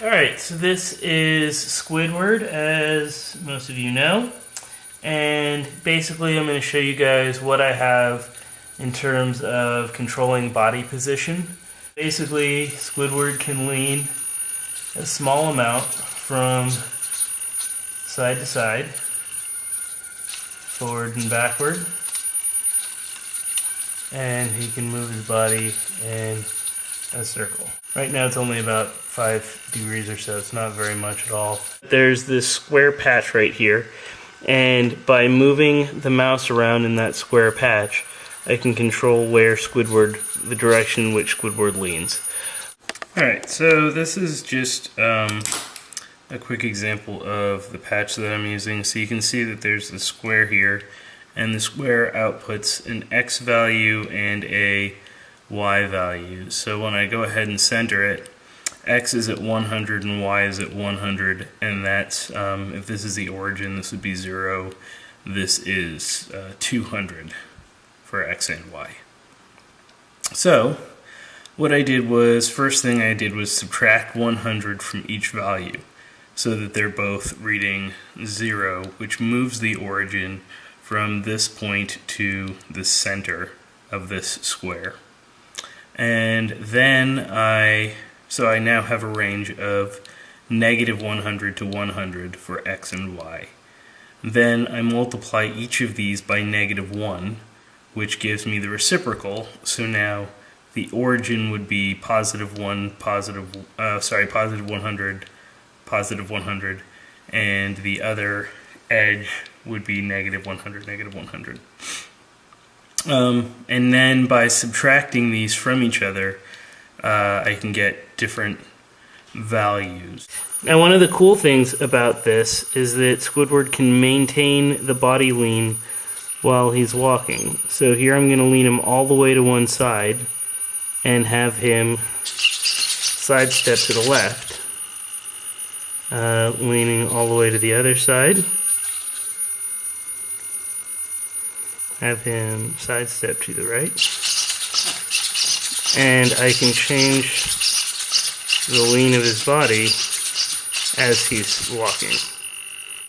Alright, so this is Squidward, as most of you know. And basically I'm going to show you guys what I have in terms of controlling body position. Basically, Squidward can lean a small amount from side to side, forward and backward. And he can move his body in a circle. Right now it's only about 5 degrees or so, it's not very much at all. There's this square patch right here, and by moving the mouse around in that square patch, I can control where Squidward, the direction in which Squidward leans. Alright, so this is just a quick example of the patch that I'm using. So you can see that there's the square here, and the square outputs an X value and a Y value. So when I go ahead and center it, X is at 100 and Y is at 100, and that's, if this is the origin, this would be 0. This is 200 for X and Y. So what I did was, first thing I did was subtract 100 from each value so that they're both reading 0, which moves the origin from this point to the center of this square. And then I now have a range of negative 100 to 100 for X and Y. Then I multiply each of these by negative 1, which gives me the reciprocal. So now the origin would be positive 100, positive 100, and the other edge would be negative 100, negative 100. And then by subtracting these from each other, I can get different values. Now, one of the cool things about this is that Squidward can maintain the body lean while he's walking. So here I'm going to lean him all the way to one side and have him sidestep to the left, leaning all the way to the other side. Have him sidestep to the right, and I can change the lean of his body as he's walking.